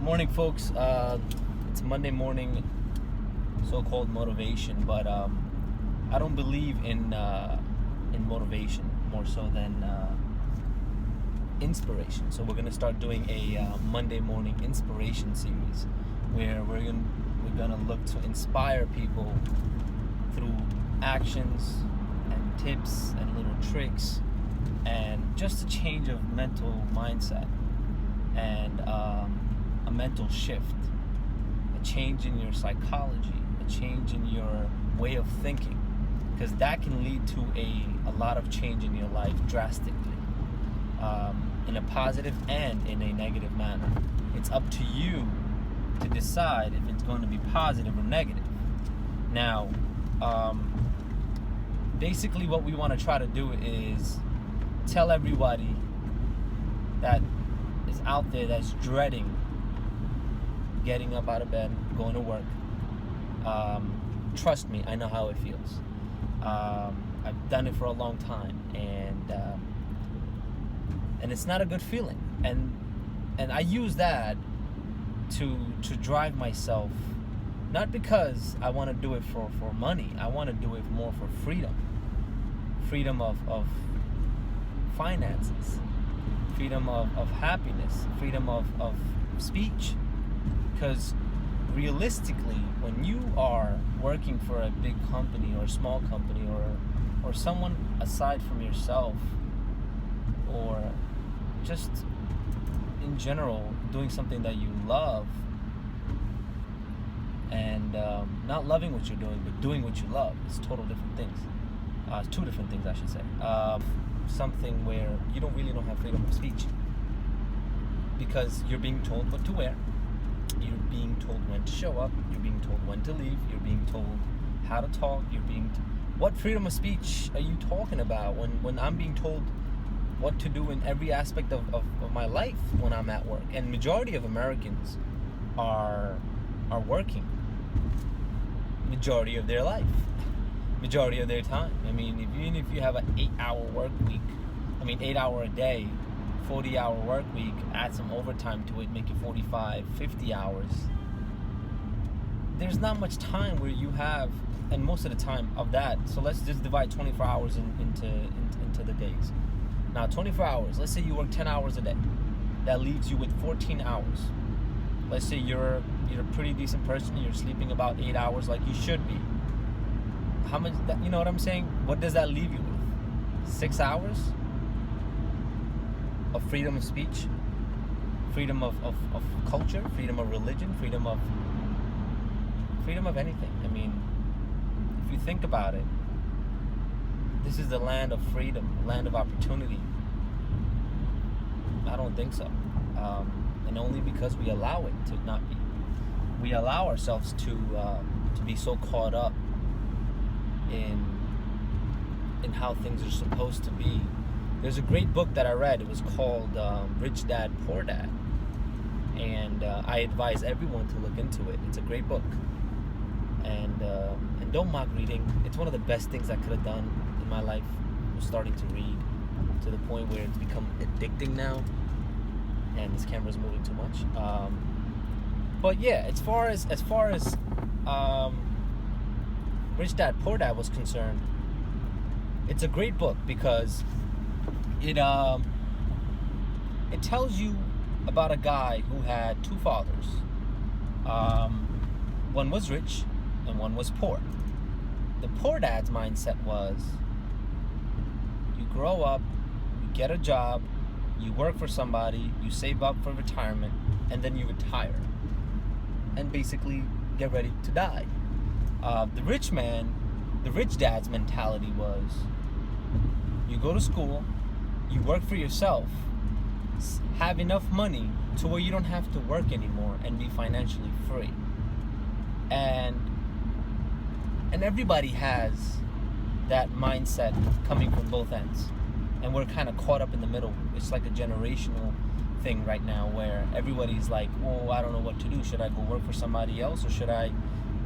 Morning, folks. It's Monday morning, so-called motivation, but I don't believe in motivation more so than inspiration. So we're gonna start doing a Monday morning inspiration series, where we're gonna look to inspire people through actions and tips and little tricks, and just a change of mental mindset and a mental shift, a change in your psychology, a change in your way of thinking, because that can lead to a lot of change in your life drastically, in a positive and in a negative manner. It's up to you to decide if it's going to be positive or negative. Now, basically what we want to try to do is tell everybody that is out there that's dreading getting up out of bed, going to work. Trust me, I know how it feels. I've done it for a long time, and it's not a good feeling. And I use that to drive myself, not because I want to do it for money. I want to do it more for freedom of finances, freedom of happiness, freedom of speech. Because realistically, when you are working for a big company or a small company, or someone aside from yourself, or just in general doing something that you love, and not loving what you're doing but doing what you love, it's total different things. It's two different things, I should say. Something where you don't really have freedom of speech, because you're being told what to wear, you're being told when to show up, you're being told when to leave, you're being told how to talk, what freedom of speech are you talking about when I'm being told what to do in every aspect of my life when I'm at work? And majority of Americans are working majority of their life, majority of their time. I mean, even if you have an 8-hour work week, 8-hour a day, 40-hour work week, add some overtime to it, make it 45, 50 hours. There's not much time where you have, and most of the time of that, so let's just divide 24 hours into the days. Now, 24 hours, let's say you work 10 hours a day. That leaves you with 14 hours. Let's say you're a pretty decent person, you're sleeping about 8 hours like you should be. How much, you know what I'm saying? What does that leave you with? 6 hours? Of freedom of speech, freedom of culture, freedom of religion, freedom of anything. I mean, if you think about it, this is the land of freedom, land of opportunity. I don't think so. And only because we allow it to not be. We allow ourselves to be so caught up in how things are supposed to be. There's a great book that I read. It was called Rich Dad, Poor Dad. And I advise everyone to look into it. It's a great book. And don't mock reading. It's one of the best things I could have done in my life, was starting to read, to the point where it's become addicting now. And this camera's moving too much. But yeah, as far as Rich Dad, Poor Dad was concerned, it's a great book because it tells you about a guy who had two fathers. One was rich and one was poor. The poor dad's mindset was, you grow up, you get a job, you work for somebody, you save up for retirement, and then you retire and basically get ready to die. The rich dad's mentality was, you go to school, you work for yourself, have enough money to where you don't have to work anymore and be financially free. And everybody has that mindset coming from both ends. And we're kind of caught up in the middle. It's like a generational thing right now where everybody's like, oh, I don't know what to do. Should I go work for somebody else or should I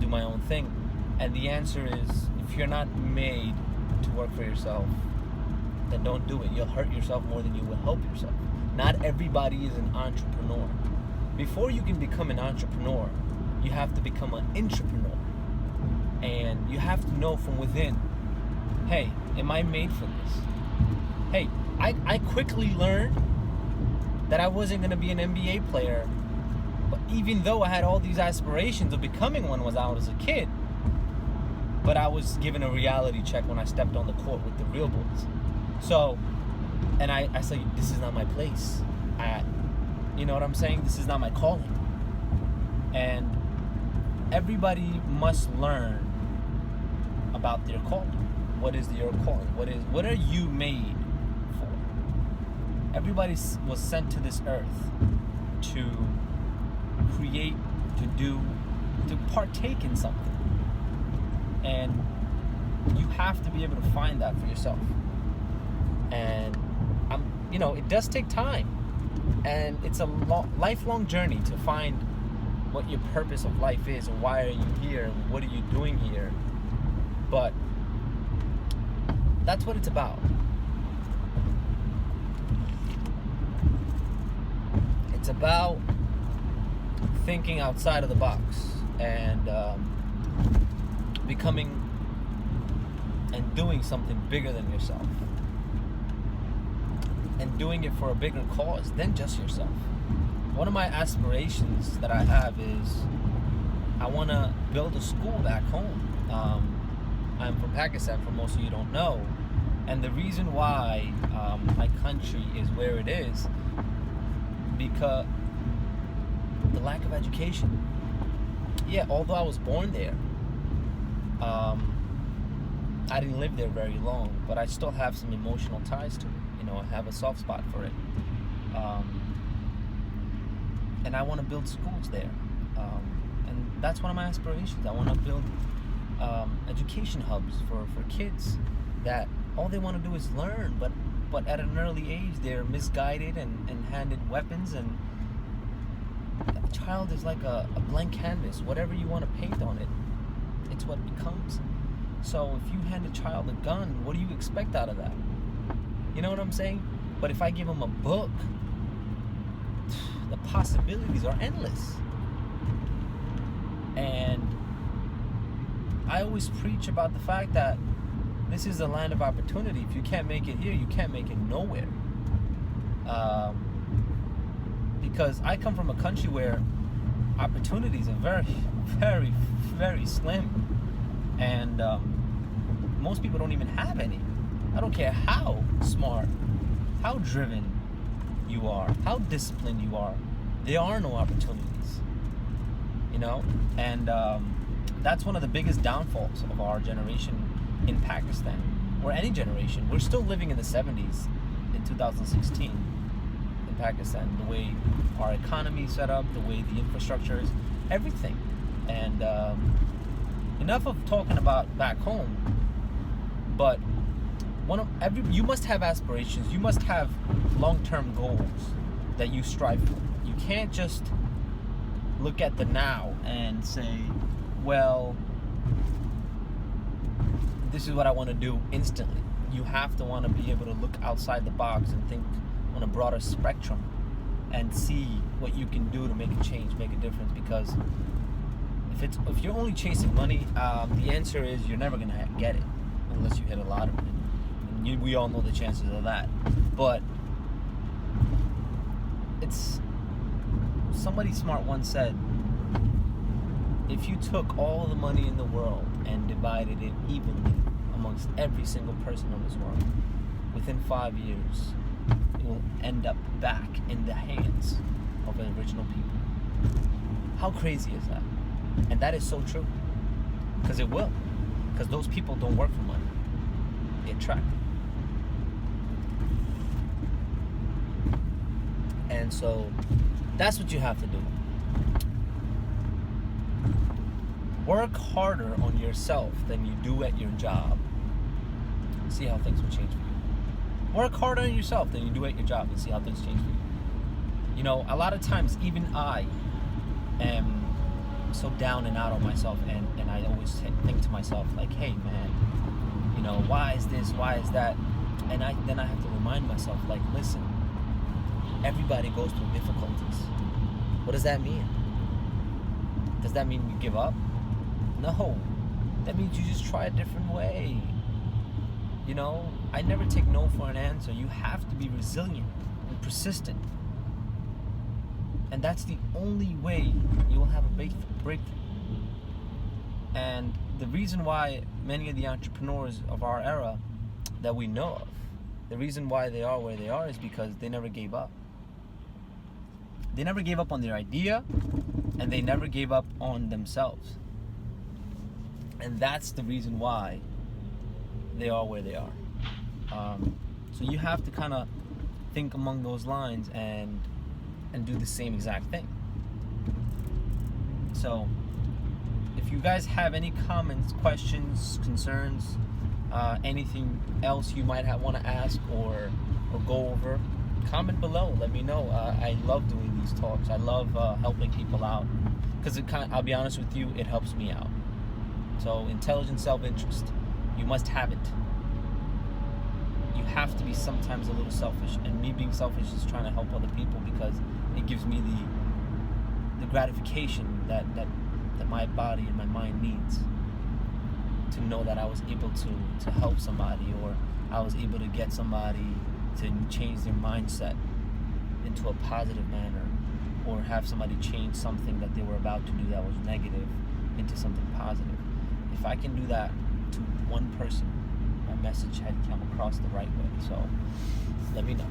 do my own thing? And the answer is, if you're not made to work for yourself, then don't do it. You'll hurt yourself more than you will help yourself. Not everybody is an entrepreneur. before you can become an entrepreneur, you have to become an intrapreneur. And you have to know from within, hey, am I made for this? Hey, I quickly learned that I wasn't going to be an NBA player, but even though I had all these aspirations of becoming one when I was a kid, but I was given a reality check when I stepped on the court with the real boys. So, and I say, this is not my place. You know what I'm saying? This is not my calling. And everybody must learn about their calling. What is your calling? What are you made for? Everybody was sent to this earth to create, to do, to partake in something. And you have to be able to find that for yourself. And it does take time, and it's a lifelong journey to find what your purpose of life is, and why are you here, and what are you doing here. But that's what it's about. It's about thinking outside of the box and becoming and doing something bigger than yourself, and doing it for a bigger cause than just yourself. One of my aspirations that I have is I want to build a school back home. I'm from Pakistan, for most of you don't know, and the reason why my country is where it is because the lack of education. Yeah, although I was born there, I didn't live there very long, but I still have some emotional ties to it. I have a soft spot for it. And I want to build schools there. And that's one of my aspirations. I want to build education hubs for kids that all they want to do is learn, but at an early age they're misguided and handed weapons, and a child is like a blank canvas. Whatever you want to paint on it, it's what it becomes. So if you hand a child a gun, what do you expect out of that? You know what I'm saying? But if I give them a book, the possibilities are endless. And I always preach about the fact that this is a land of opportunity. If you can't make it here, you can't make it nowhere. Because I come from a country where opportunities are very, very, very slim. And most people don't even have any. I don't care how smart, how driven you are, how disciplined you are. There are no opportunities. And that's one of the biggest downfalls of our generation in Pakistan, or any generation. We're still living in the 70s in 2016 in Pakistan. The way our economy is set up, the way the infrastructure is, everything. And enough of talking about back home, but you must have aspirations. You must have long-term goals that you strive for. You can't just look at the now and say, well, this is what I want to do instantly. You have to want to be able to look outside the box and think on a broader spectrum and see what you can do to make a change, make a difference. Because if you're only chasing money, the answer is you're never going to get it unless you hit a lottery. And we all know the chances of that. But somebody smart once said, if you took all the money in the world and divided it evenly amongst every single person on this world, within 5 years, it will end up back in the hands of the original people. How crazy is that? And that is so true. Because it will. Because those people don't work for money. They attract it. And so that's what you have to do. Work harder on yourself than you do at your job. See how things will change for you. Work harder on yourself than you do at your job, and see how things change for you. A lot of times even I am so down and out on myself, and I always think to myself like, hey man, why is this, why is that? And then I have to remind myself, like, listen, everybody goes through difficulties. What does that mean? Does that mean you give up? No. That means you just try a different way. You know, I never take no for an answer. You have to be resilient and persistent. And that's the only way you will have a breakthrough. And the reason why many of the entrepreneurs of our era that we know of, the reason why they are where they are is because they never gave up. They never gave up on their idea, and they never gave up on themselves. And that's the reason why they are where they are. So you have to kind of think along those lines and do the same exact thing. So if you guys have any comments, questions, concerns, anything else you might want to ask or go over, comment below. Let me know. I love doing these talks. I love helping people out because I'll be honest with you, it helps me out. So intelligent self-interest, you must have it. You have to be sometimes a little selfish, and me being selfish is trying to help other people because it gives me the gratification that my body and my mind needs to know that I was able to help somebody, or I was able to get somebody to change their mindset into a positive manner, or have somebody change something that they were about to do that was negative into something positive. If I can do that to one person, my message had come across the right way. So let me know.